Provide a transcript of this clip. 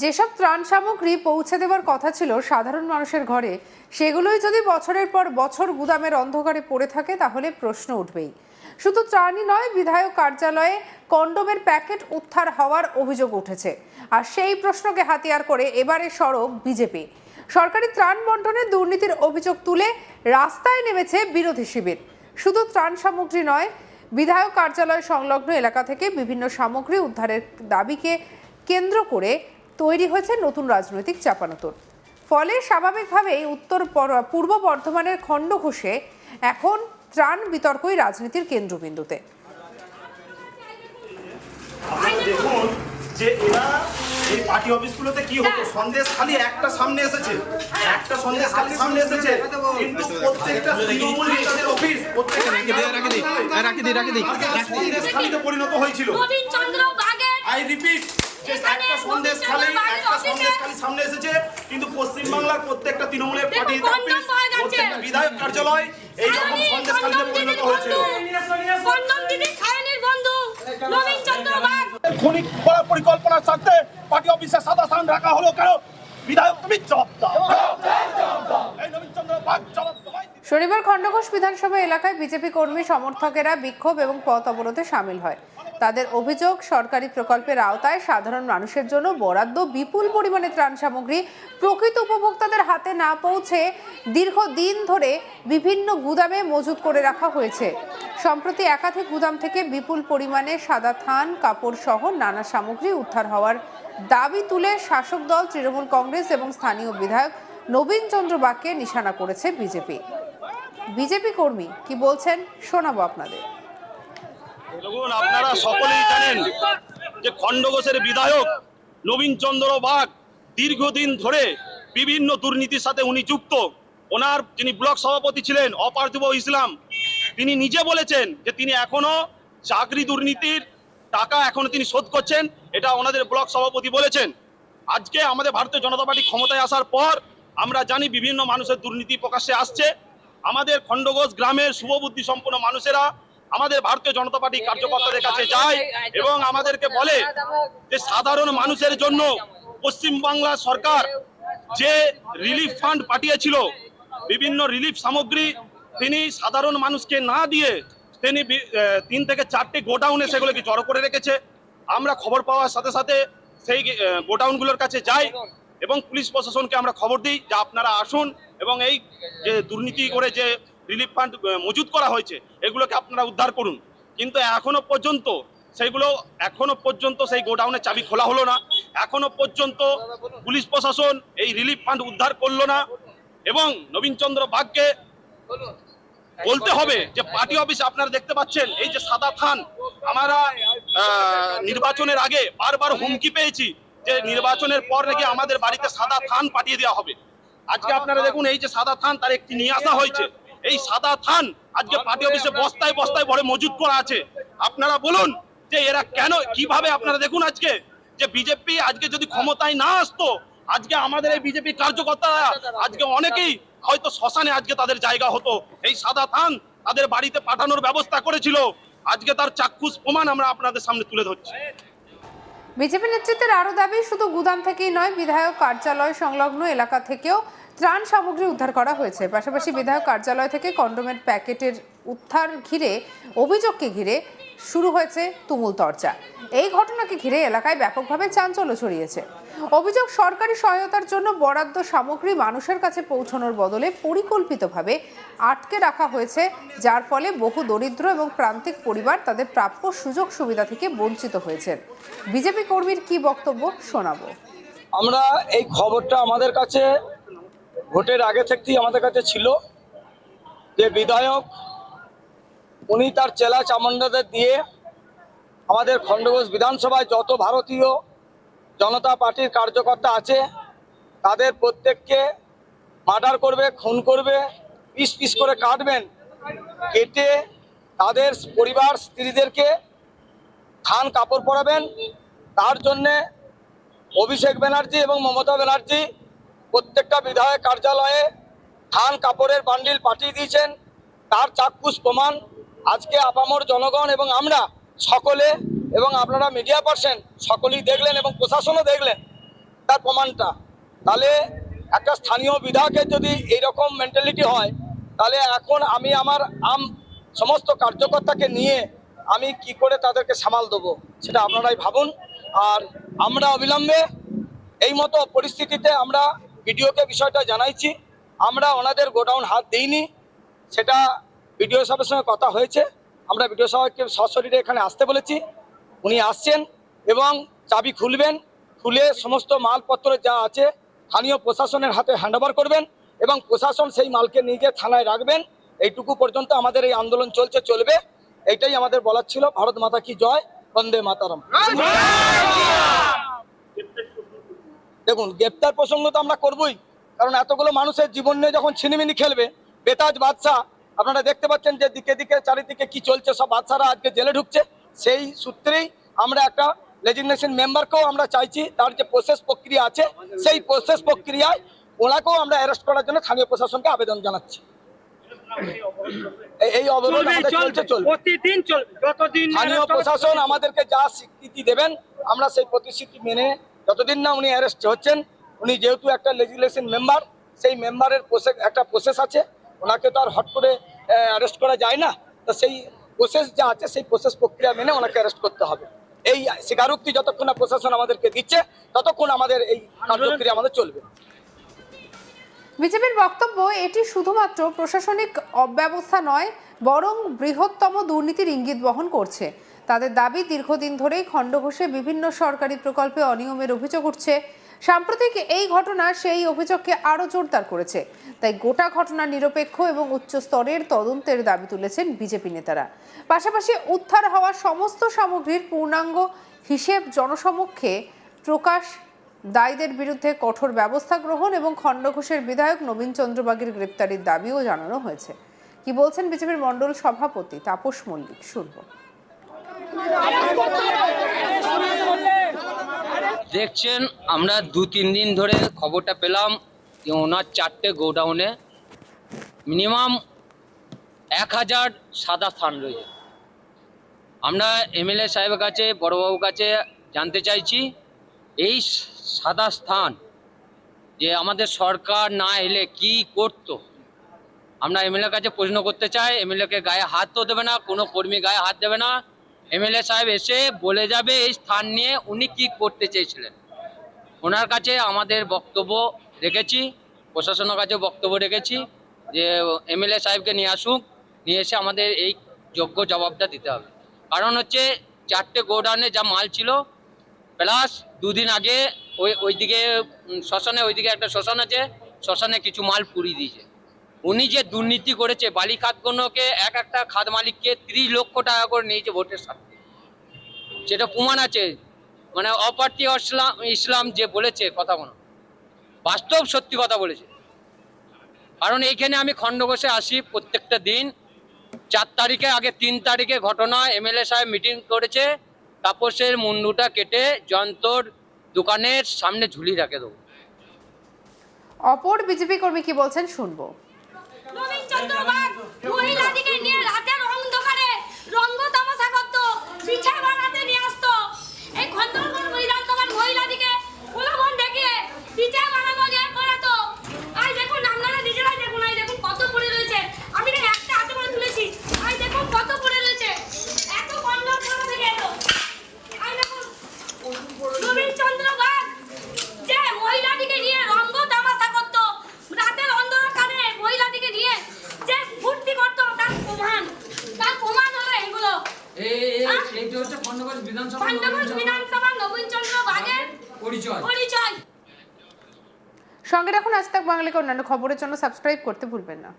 যেসব ত্রাণ সামগ্রী পৌঁছে দেওয়ার কথা ছিল সাধারণ মানুষের ঘরে, সেগুলোই যদি বছরের পর বছর গুদামের অন্ধকারে পড়ে থাকে তাহলে প্রশ্ন উঠবেই। শুধু ত্রাণই নয়, বিধায়ক কার্যালয়ে কন্ডোমের প্যাকেট উদ্ধার হওয়ার অভিযোগ উঠেছে। আর সেই প্রশ্নকে হাতিয়ার করে এবারে সরব বিজেপি। সরকারি ত্রাণ বন্টনে দুর্নীতির অভিযোগ তুলে রাস্তায় নেমেছে বিরোধী শিবির। শুধু ত্রাণ সামগ্রী নয়, বিধায়ক কার্যালয় সংলগ্ন এলাকা থেকে বিভিন্ন সামগ্রী উদ্ধারের দাবিকে কেন্দ্র করে তৈরি হয়েছে নতুন রাজনৈতিক চাপানোতর। ফলে স্বাভাবিকভাবেই পূর্ব বর্ধমানের খণ্ডঘোষে এখন ত্রাণ বিতর্কই রাজনীতির কেন্দ্রবিন্দুতে। দেখুন যে এরা এই পার্টি অফিসগুলোতে কি হতো, সন্দেশ খালি একটা সামনে এসেছে, একটা সন্দেশ খালি সামনে এসেছে, কিন্তু প্রত্যেকটা তৃণমূল নেতাদের অফিস সন্দেশ খালিতে পরিণত হয়েছিল। আই রিপিট, যে একটা সন্দেশ খালি সামনে এসেছে, কিন্তু পশ্চিমবাংলার প্রত্যেকটা তৃণমূলের পার্টি অফিস, প্রত্যেকটা বিধায়ক কার্যালয় এইরকম সন্দেশ খালিতে পরিণত হয়েছিল। খনিক পরিকল্পনার স্বার্থে পার্টি অফিসে সাদা সান রাখা হলো কেন? বিধায়ক তুমি জবাব দাও। শনিবার খণ্ডঘোষ বিধানসভা এলাকায় বিজেপি কর্মী সমর্থকেরা বিক্ষোভ এবং পথ অবরোধে সামিল হয়। তাদের অভিযোগ, সরকারি প্রকল্পের আওতায় সাধারণ মানুষের জন্য বরাদ্দ বিপুল পরিমাণে ত্রাণ সামগ্রী প্রকৃত উপভোক্তাদের হাতে না পৌঁছে দীর্ঘদিন ধরে বিভিন্ন গুদামে মজুত করে রাখা হয়েছে। সম্প্রতি একাধিক গুদাম থেকে বিপুল পরিমাণে সাদা থান, কাপড় সহ নানা সামগ্রী উদ্ধার হওয়ার দাবি তুলে শাসক দল তৃণমূল কংগ্রেস এবং স্থানীয় বিধায়ক নবীন চন্দ্র বাগকে নিশানা করেছে বিজেপি। বিজেপি কর্মী কি বলছেন শোনাবো আপনাদের। দেখুন, আপনারা সকলেই জানেন যে খণ্ডঘোষের বিধায়ক নবীন চন্দ্র বাগ দীর্ঘদিন ধরে বিভিন্ন দুর্নীতির সাথে উনি যুক্ত। ওনার যিনি ব্লক সভাপতি ছিলেন অপার্থিব ইসলাম, তিনি নিজে বলেছেন যে তিনি এখনো চাকরি দুর্নীতির টাকা এখনো তিনি শোধ করছেন, এটা ওনাদের ব্লক সভাপতি বলেছেন। আজকে আমাদের ভারতীয় জনতা পার্টি ক্ষমতায় আসার পর আমরা জানি বিভিন্ন মানুষের দুর্নীতি প্রকাশ্যে আসছে। আমাদের খণ্ডঘোষ গ্রামের শুভবুদ্ধি সম্পন্ন মানুষেরা আমাদের ভারতীয় জনতা পার্টি কার্যকর্তাদের কাছে যায় এবং আমাদেরকে বলে যে সাধারণ মানুষের জন্য পশ্চিমবাংলা সরকার যে রিলিফ ফান্ড পাঠিয়েছিল, বিভিন্ন রিলিফ সামগ্রী তিনি সাধারণ মানুষকে না দিয়ে তিনি 3 থেকে 4টে গোডাউনে সেগুলোকে জড়ো করে রেখেছে। আমরা খবর পাওয়ার সাথে সাথে সেই গোডাউনগুলোর কাছে যাই এবং পুলিশ প্রশাসনকে আমরা খবর দিই যে আপনারা আসুন এবং এই যে দুর্নীতি করে যে রিলিফ ফান্ড মজুত করা হয়েছে এগুলোকে আপনারা উদ্ধার করুন। কিন্তু এখনো পর্যন্ত সেই গোডাউনের চাবি খোলা হলো না, এখনো পর্যন্ত পুলিশ প্রশাসন এই রিলিফ ফান্ড উদ্ধার করলো না। এবং নবীন চন্দ্র বাগকে বলতে হবে যে পার্টি অফিসে আপনারা দেখতে পাচ্ছেন এই যে সাদা থান, আমরা নির্বাচনের আগে বারবার হুমকি পেয়েছি যে নির্বাচনের পর নাকি আমাদের বাড়িতে সাদা থান পাঠিয়ে দেওয়া হবে। আজকে আপনারা দেখুন এই যে সাদা থান তার একটি নিয়ে আসা হয়েছে। এই সাদা থান আজকে পার্টি অফিসে বস্তায় বস্তায় ভরে মজুত করা আছে। আপনারা বলুন যে এরা কেন, কিভাবে? আপনারা দেখুন আজকে যে বিজেপি আজকে যদি ক্ষমতায় না আসতো, আজকে আমাদের এই বিজেপি কার্যকর্তারা আজকে অনেকেই হয়তো শ্মশানে আজকে তাদের জায়গা হতো। এই সাদা থান তাদের বাড়িতে পাঠানোর ব্যবস্থা করেছিল, আজকে তার চাক্ষুষ প্রমাণ আমরা আপনাদের সামনে তুলে ধরছি। বিজেপি নেতৃত্বের আরো দাবি, শুধু গুদাম থেকেই নয়, বিধায়ক কার্যালয় সংলগ্ন এলাকা থেকেও ত্রাণ সামগ্রী উদ্ধার করা হয়েছে। পাশাপাশি বিধায়ক কার্যালয় থেকে কন্ডোমের প্যাকেটের উদ্ধার ঘিরে অভিযোগকে ঘিরে শুরু হয়েছে তুমুল চর্চা। এই ঘটনাকে ঘিরে এলাকায় ব্যাপকভাবে চাঞ্চল্য ছড়িয়েছে। অভিযোগ, সরকারি সহায়তার জন্য বরাদ্দ সামগ্রী মানুষের কাছে পৌঁছানোর বদলে পরিকল্পিতভাবে আটকে রাখা হয়েছে, যার ফলে বহু দরিদ্র এবং প্রান্তিক পরিবার তাদের প্রাপ্য সুযোগ সুবিধা থেকে বঞ্চিত হয়েছেন। বিজেপি কর্মীর কি বক্তব্য শোনাবো। আমরা এই খবরটা আমাদের কাছে ভোটের আগে থেকেই আমাদের কাছে ছিল যে বিধায়ক উনি তার চেলা চামুন্ডাদের দিয়ে আমাদের খণ্ডঘোষ বিধানসভায় যত ভারতীয় জনতা পার্টির কার্যকর্তা আছে তাদের প্রত্যেককে মার্ডার করবে, খুন করবে, পিস পিস করে কাটবেন, কেটে তাদের পরিবার স্ত্রীদেরকে থান কাপড় পরাবেন। তার জন্যে অভিষেক ব্যানার্জি এবং মমতা ব্যানার্জি প্রত্যেকটা বিধায়ক কার্যালয়ে থান কাপড়ের বান্ডিল পাঠিয়ে দিয়েছেন। তার চাক্ষুষ প্রমাণ আজকে আপামর জনগণ এবং আমরা সকলে এবং আপনারা মিডিয়া পার্সন সকলেই দেখলেন এবং প্রশাসনও দেখলেন তার প্রমাণটা। তাহলে একটা স্থানীয় বিধায়কের যদি এইরকম মেন্টালিটি হয়, তাহলে এখন আমি আমার সমস্ত কার্যকর্তাকে নিয়ে আমি কি করে তাদেরকে সামাল দেবো সেটা আপনারাই ভাবুন। আর আমরা অবিলম্বে এই মতো পরিস্থিতিতে আমরা বিডিওকে বিষয়টা জানাইছি। আমরা ওনাদের গোডাউন হাত দিইনি, সেটা বিডিও সাহেবের সঙ্গে কথা হয়েছে। আমরা বিডিও সাহেবকে সশরীরে এখানে আসতে বলেছি, উনি আসছেন এবং চাবি খুলবেন, খুলে সমস্ত মালপত্র যা আছে স্থানীয় প্রশাসনের হাতে হ্যান্ডওভার করবেন এবং প্রশাসন সেই মালকে নিয়ে গিয়ে থানায় রাখবেন। এইটুকু পর্যন্ত আমাদের এই আন্দোলন চলবে। এইটাই আমাদের বলার ছিল। ভারত মাতা কি জয়, বন্দে মাতারম। দেখুন, গ্রেপ্তার প্রসঙ্গ তো আমরা করবই, কারণ এতগুলো মানুষের জীবন নিয়ে যখন ছিনিমিনি খেলবে বেতাজ বাদশাহ, আপনারা দেখতে পাচ্ছেন যে দিকে দিকে চারিদিকে কি চলছে, সব বাদশারা আজকে জেলে ঢুকছে। সেই সূত্রেই আমরা একটা লেজিসলেশন মেম্বারকেও আমরা চাইছি, তার যে প্রসেস প্রক্রিয়া আছে সেই প্রসেস প্রক্রিয়ায় ওনাকেও আমরা অ্যারেস্ট করার জন্য স্থানীয় প্রশাসনকে আবেদন জানাচ্ছি। এই অবরোধ আমাদের চলবে, প্রতিদিন চলবে, যতদিন স্থানীয় প্রশাসন আমাদেরকে যা স্বীকৃতি দেবেন আমরা সেই প্রতিশ্রুতি মেনে, যতদিন না উনি অ্যারেস্ট হচ্ছেন, উনি যেহেতু একটা লেজিসলেশন মেম্বার, সেই মেম্বারের একটা প্রসেস আছে, ওনাকে তো আর হট করে অ্যারেস্ট করা যায় না। তো সেই প্রসেস যা আছে সেই প্রসেস প্রক্রিয়া মেনে ওনাকে অ্যারেস্ট করতে হবে। এই স্বীকারোক্তি যতক্ষণ না প্রশাসন আমাদেরকে দিচ্ছে ততক্ষণ আমাদের এই কার্যক্রিয়া আমাদের চলবে। বিজেপির বক্তব্য, এটি শুধুমাত্র প্রশাসনিক অব্যবস্থা নয়, বরং বৃহত্তম দুর্নীতির ইঙ্গিত বহন করছে। তাদের দাবি, দীর্ঘদিন ধরেই খণ্ডঘোষে বিভিন্ন সরকারি প্রকল্পে অনিয়মের অভিযোগ উঠছে। সাম্প্রতিক এই ঘটনা সেই অভিযোগকে আরও জোরদার করেছে। তাই গোটা ঘটনা নিরপেক্ষ এবং উচ্চ স্তরের তদন্তের দাবি তুলেছেন বিজেপি নেতারা। পাশাপাশি উদ্ধার হওয়া সমস্ত সামগ্রীর পূর্ণাঙ্গ হিসেব জনসমক্ষে প্রকাশ, দায়ীদের বিরুদ্ধে কঠোর ব্যবস্থা গ্রহণ এবং খণ্ডঘোষের বিধায়ক নবীন চন্দ্র বাগের গ্রেপ্তারির দাবিও জানানো হয়েছে। কি বলছেন বিজেপির মণ্ডল সভাপতি তাপস মল্লিক, শুনব। দেখছেন, আমরা 2-3 দিন ধরে খবরটা পেলাম যে ওনার 4টে গোডাউনে মিনিমাম 1000 সাদা স্থান রয়েছে। আমরা এমএলএ সাহেবের কাছে, বড়বাবুর কাছে জানতে চাইছি, এই সাদা স্থান যে আমাদের সরকার না এলে কি করত। আমরা এমএলএর কাছে প্রশ্ন করতে চাই। এমএলএকে গায়ে হাত তো দেবে না, কোনো কর্মী গায়ে হাত দেবে না। এমএলএ সাহেব এসে বলে যাবে এই স্থান নিয়ে উনি কি করতে চেয়েছিলেন। ওনার কাছে আমাদের বক্তব্য রেখেছি, প্রশাসনের কাছে বক্তব্য রেখেছি যে এমএলএ সাহেবকে নিয়ে আসুক, নিয়ে এসে আমাদের এই যোগ্য জবাবটা দিতে হবে। কারণ হচ্ছে 4টে গোডাউনে যা মাল ছিল, প্লাস 2 দিন আগে ওইদিকে শ্মশানে, ওইদিকে একটা শ্মশান আছে, শ্মশানে কিছু মাল পুড়িয়ে দিয়েছে। উনি যে দুর্নীতি করেছে, বালি খাতগুলোকে একটা খাত মালিককে 30 লক্ষ টাকা করে নিয়েছে ভোটের সাথে, সেটা প্রমাণ আছে। মানে অপার্টি ইসলাম যে বলেছে কথাগুলো বাস্তব সত্যি কথা বলেছে। কারণ এইখানে আমি খণ্ডঘোষে আসি প্রত্যেকটা দিন। 4 তারিখে, আগে 3 তারিখে ঘটনা, এমএলএ সাহেব মিটিং করেছে, তাপসের মুন্ডুটা কেটে যন্ত্র দোকানের সামনে ঝুলি রাখে দেবো। অপর বিজেপি কর্মী কি বলছেন, শুনবো। নবীন চন্দ্র বাগ মহিলাদিকে নিয়ে রাতের অন্ধকারে রঙ্গ তামাশা করতো, পিঠা বানাতে নিয়ে আসতো। এই খন্দকার বিধানসভার মহিলাদিকে প্রলোভন দেখিয়ে পিঠা বানানো নিয়ে করাতো। আই দেখুন, আপনারা নিজেরাই দেখুন, আই দেখুন কত পড়ে রয়েছে। আমি না একটা হাতে করে তুলেছি, আই দেখুন কত পড়ে রয়েছে। এত কন্ডম কোথা থেকে এলো? আই দেখুন, নবীন চন্দ্র বাগ যে মহিলাদিকে নিয়ে রঙ্গ তামাশা করতো, রাতের অন্ধকারে মহিলাদিকে নিয়ে যে ফুর্তি করতো, তার প্রমাণ হলো এগুলো। এইটা হচ্ছে খণ্ডঘোষ বিধানসভা নবীন চন্দ্র বাগের পরিচয়। সঙ্গে রাখুন আজ তাক বাংলাকে। অন্যান্য খবরের জন্য সাবস্ক্রাইব করতে ভুলবেন না।